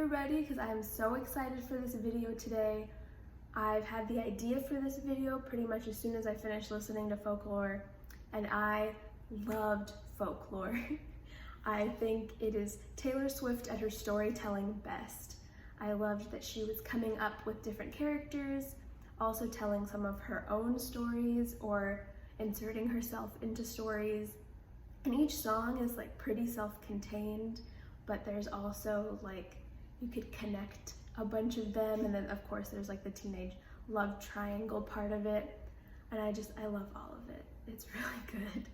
you're ready, because I am so excited for this video today. I've had the idea for this video pretty much as soon as I finished listening to Folklore, and I loved Folklore. I think it is Taylor Swift at her storytelling best. I loved that she was coming up with different characters, also telling some of her own stories or inserting herself into stories. And each song is like pretty self-contained, but there's also like, you could connect a bunch of them, and then of course there's like the teenage love triangle part of it, and I love all of it. It's really good.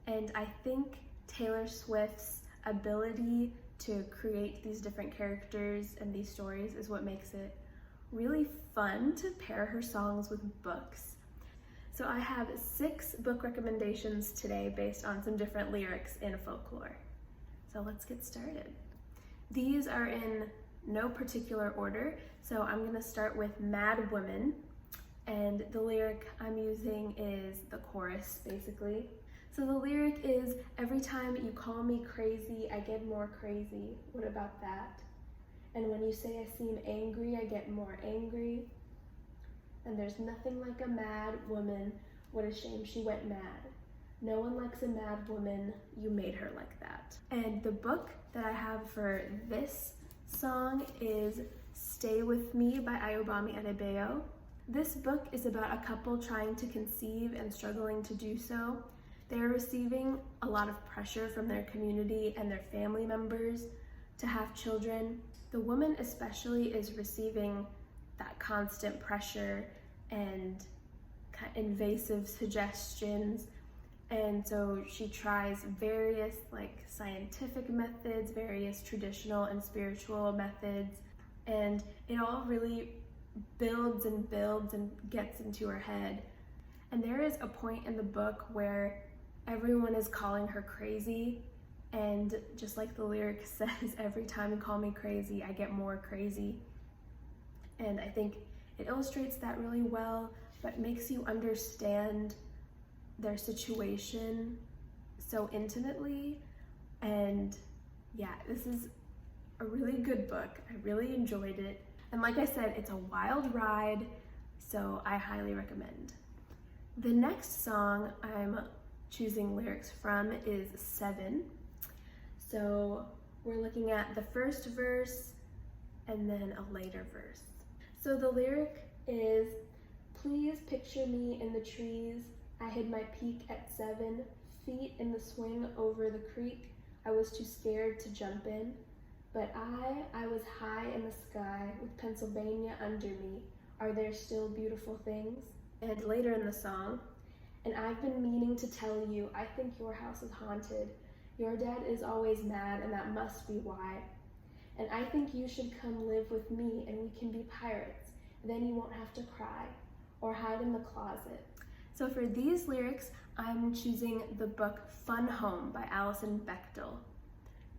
And I think Taylor Swift's ability to create these different characters and these stories is what makes it really fun to pair her songs with books. So I have 6 book recommendations today based on some different lyrics in Folklore. So let's get started. These are in no particular order, so I'm gonna start with Mad Woman, and the lyric I'm using is the chorus, basically. So the lyric is, every time you call me crazy, I get more crazy. What about that? And when you say I seem angry, I get more angry. And there's nothing like a mad woman. What a shame she went mad. No one likes a mad woman. You made her like that. And the book that I have for this song is Stay With Me by Ayobami Adebayo. This book is about a couple trying to conceive and struggling to do so. They are receiving a lot of pressure from their community and their family members to have children. The woman especially is receiving that constant pressure and invasive suggestions, and so she tries various like scientific methods, various traditional and spiritual methods, and it all really builds and builds and gets into her head. And there is a point in the book where everyone is calling her crazy, and just like the lyric says, every time you call me crazy, I get more crazy. And I think it illustrates that really well, but makes you understand their situation so intimately. And yeah, this is a really good book. I really enjoyed it. And like I said, it's a wild ride, so I highly recommend. The next song I'm choosing lyrics from is 7. So we're looking at the first verse and then a later verse. So the lyric is, please picture me in the trees. I hid my peak at 7, feet in the swing over the creek. I was too scared to jump in, but I was high in the sky with Pennsylvania under me. Are there still beautiful things? And later in the song, and I've been meaning to tell you, I think your house is haunted. Your dad is always mad, and that must be why. And I think you should come live with me, and we can be pirates. Then you won't have to cry or hide in the closet. So for these lyrics, I'm choosing the book Fun Home by Alison Bechdel.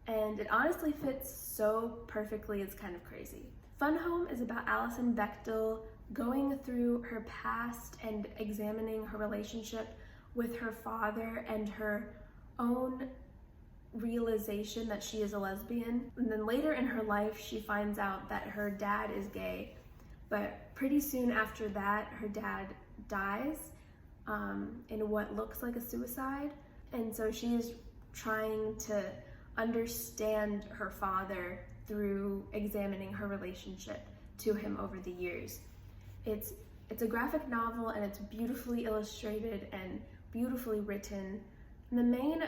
And it honestly fits so perfectly, it's kind of crazy. Fun Home is about Alison Bechdel going through her past and examining her relationship with her father and her own realization that she is a lesbian. And then later in her life, she finds out that her dad is gay. But pretty soon after that, her dad dies in what looks like a suicide. And so she is trying to understand her father through examining her relationship to him over the years. It's a graphic novel, and it's beautifully illustrated and beautifully written. And the main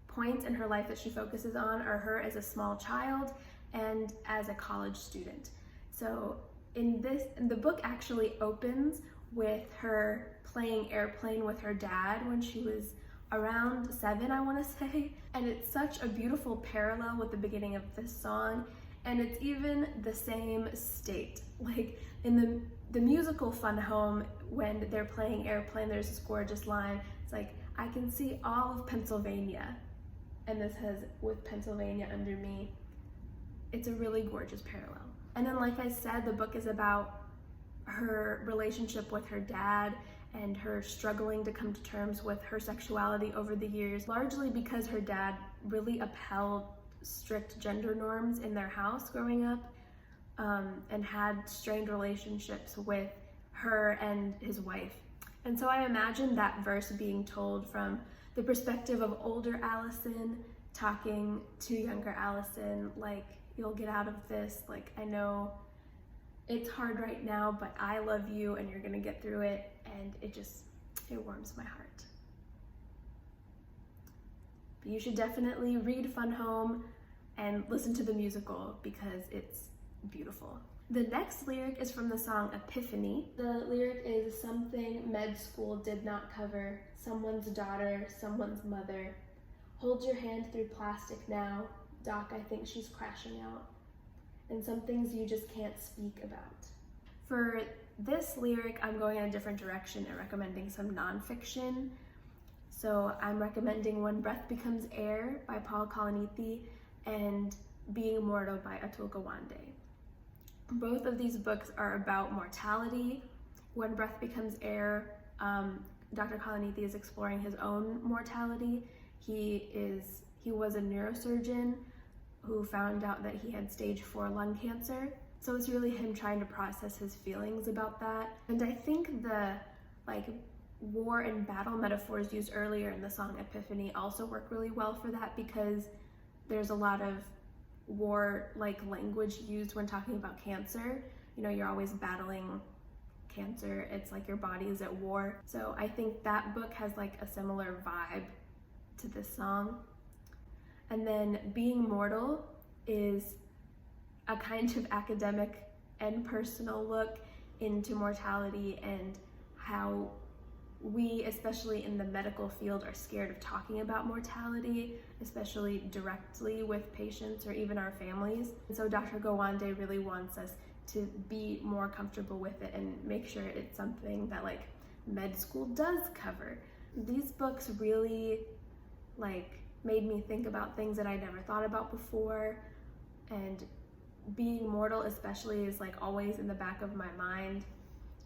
points in her life that she focuses on are her as a small child and as a college student. So the book actually opens with her playing airplane with her dad when she was around 7, I want to say. And it's such a beautiful parallel with the beginning of this song, and it's even the same state. Like in the musical Fun Home, when they're playing airplane, there's this gorgeous line. It's like, I can see all of Pennsylvania. And this has with Pennsylvania under me. It's a really gorgeous parallel. And then like I said, the book is about her relationship with her dad and her struggling to come to terms with her sexuality over the years, largely because her dad really upheld strict gender norms in their house growing up. and had strained relationships with her and his wife. And so I imagine that verse being told from the perspective of older Allison talking to younger Allison, like, you'll get out of this, like, I know it's hard right now, but I love you and you're gonna get through it, and it warms my heart. But you should definitely read Fun Home and listen to the musical because it's beautiful. The next lyric is from the song Epiphany. The lyric is something med school did not cover, someone's daughter, someone's mother. Hold your hand through plastic now, Doc, I think she's crashing out. And some things you just can't speak about. For this lyric, I'm going in a different direction and recommending some nonfiction. So I'm recommending When Breath Becomes Air by Paul Kalanithi and Being Immortal by Atul Gawande. Both of these books are about mortality. When Breath Becomes Air, Dr. Kalanithi is exploring his own mortality. He was a neurosurgeon who found out that he had stage 4 lung cancer. So it's really him trying to process his feelings about that. And I think the war and battle metaphors used earlier in the song Epiphany also work really well for that, because there's a lot of war-like language used when talking about cancer. You know, you're always battling cancer. It's like your body is at war. So I think that book has like a similar vibe to this song. And then Being Mortal is a kind of academic and personal look into mortality and how we, especially in the medical field, are scared of talking about mortality, especially directly with patients or even our families. And so Dr. Gawande really wants us to be more comfortable with it and make sure it's something that like med school does cover. These books really made me think about things that I never thought about before, and Being Mortal especially is always in the back of my mind.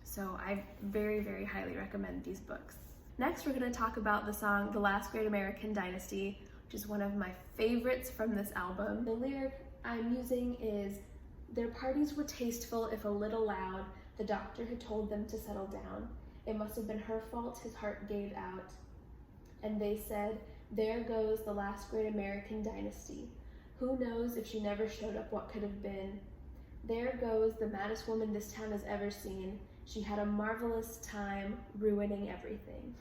So I very, very highly recommend these books. Next, we're going to talk about the song The Last Great American Dynasty, which is one of my favorites from this album. The lyric I'm using is, their parties were tasteful if a little loud, the doctor had told them to settle down. It must have been her fault his heart gave out. And they said, there goes the last great American dynasty. Who knows if she never showed up what could have been. There goes the maddest woman this town has ever seen. She had a marvelous time ruining everything.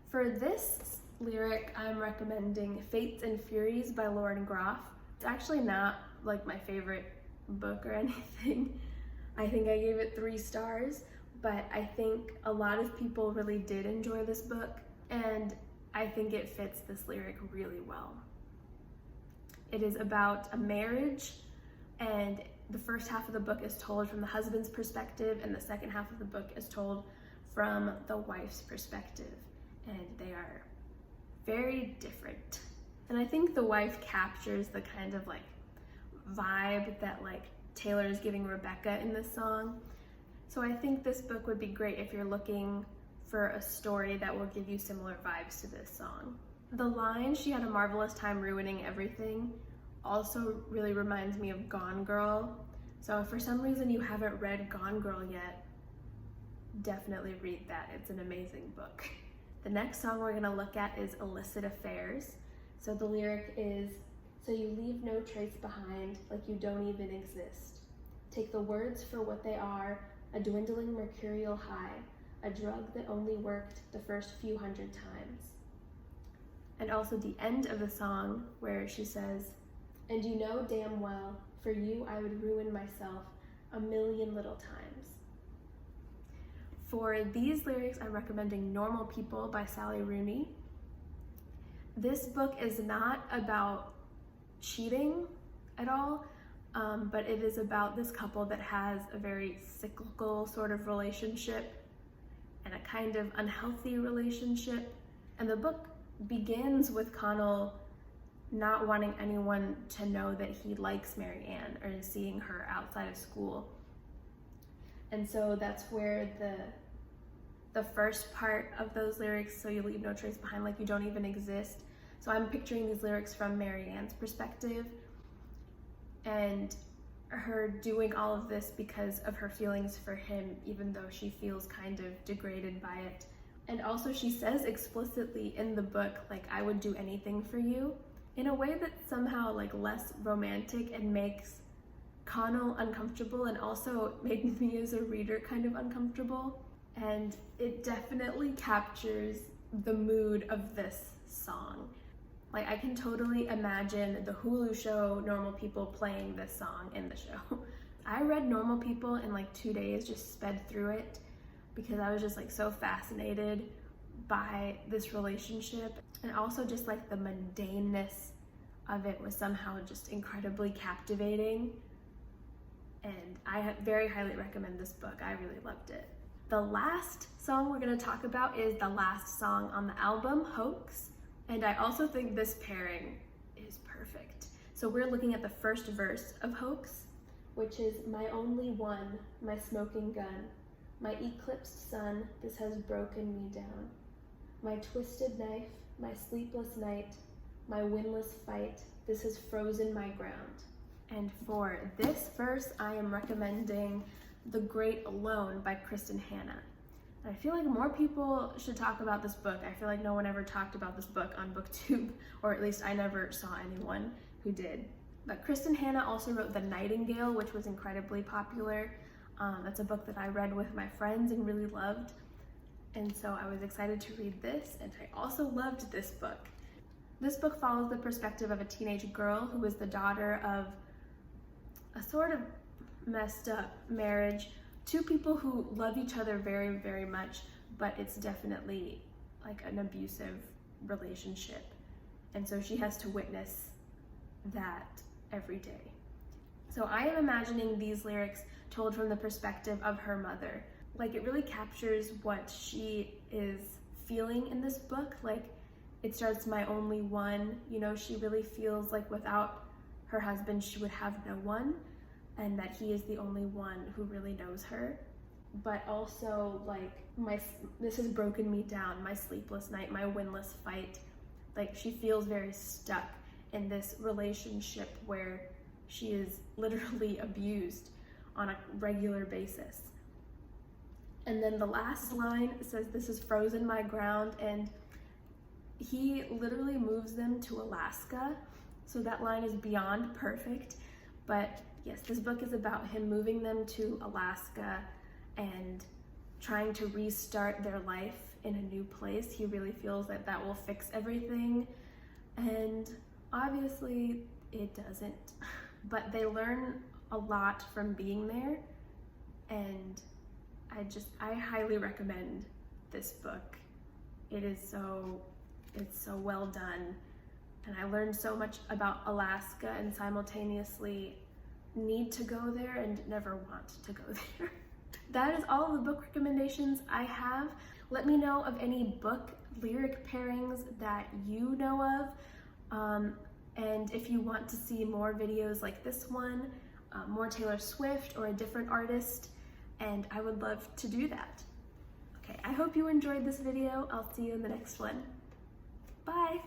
For this lyric, I'm recommending Fates and Furies by Lauren Groff. It's actually not my favorite book or anything. I think I gave it 3 stars, but I think a lot of people really did enjoy this book, and I think it fits this lyric really well. It is about a marriage, and the first half of the book is told from the husband's perspective, and the second half of the book is told from the wife's perspective, and they are very different. And I think the wife captures the kind of vibe that Taylor is giving Rebecca in this song. So I think this book would be great if you're looking for a story that will give you similar vibes to this song. The line, she had a marvelous time ruining everything, also really reminds me of Gone Girl. So if for some reason you haven't read Gone Girl yet, definitely read that. It's an amazing book. The next song we're gonna look at is Illicit Affairs. So the lyric is, so you leave no trace behind, like you don't even exist. Take the words for what they are, a dwindling mercurial high, a drug that only worked the first few hundred times. And also the end of the song where she says, and you know damn well, for you I would ruin myself 1,000,000 little times. For these lyrics, I'm recommending Normal People by Sally Rooney. This book is not about cheating at all, but it is about this couple that has a very cyclical sort of relationship and a kind of unhealthy relationship. And the book begins with Connell not wanting anyone to know that he likes Mary Ann or is seeing her outside of school. And so that's where the first part of those lyrics, so you leave no trace behind, like you don't even exist. So I'm picturing these lyrics from Mary Ann's perspective, and her doing all of this because of her feelings for him, even though she feels kind of degraded by it. And also she says explicitly in the book, like, I would do anything for you, in a way that's somehow like less romantic and makes Connell uncomfortable, and also made me as a reader kind of uncomfortable. And it definitely captures the mood of this song. Like, I can totally imagine the Hulu show Normal People playing this song in the show. I read Normal People in like 2 days, just sped through it, because I was just like so fascinated by this relationship. And also just like the mundaneness of it was somehow just incredibly captivating. And I very highly recommend this book. I really loved it. The last song we're gonna talk about is the last song on the album, Hoax. And I also think this pairing is perfect. So we're looking at the first verse of Hoax, which is, my only one, my smoking gun, my eclipsed sun, this has broken me down. My twisted knife, my sleepless night, my winless fight, this has frozen my ground. And for this verse, I am recommending The Great Alone by Kristen Hanna. I feel like more people should talk about this book. I feel like no one ever talked about this book on BookTube, or at least I never saw anyone who did. But Kristen Hanna also wrote The Nightingale, which was incredibly popular. That's a book that I read with my friends and really loved. And so I was excited to read this, and I also loved this book. This book follows the perspective of a teenage girl who is the daughter of a sort of messed up marriage, two people who love each other very, very much, but it's definitely like an abusive relationship. And so she has to witness that every day. So I am imagining these lyrics told from the perspective of her mother. Like, it really captures what she is feeling in this book. Like, it starts, my only one, you know, she really feels like without her husband, she would have no one, and that he is the only one who really knows her. But also, like, this has broken me down, my sleepless night, my winless fight. Like, she feels very stuck in this relationship where she is literally abused on a regular basis. And then the last line says, this has frozen my ground, and he literally moves them to Alaska. So that line is beyond perfect. But yes, this book is about him moving them to Alaska and trying to restart their life in a new place. He really feels that that will fix everything. And obviously it doesn't. But they learn a lot from being there. And I highly recommend this book. It's so well done. And I learned so much about Alaska and simultaneously need to go there and never want to go there. That is all the book recommendations I have. Let me know of any book lyric pairings that you know of. And if you want to see more videos like this one, more Taylor Swift or a different artist, and I would love to do that. Okay, I hope you enjoyed this video. I'll see you in the next one. Bye!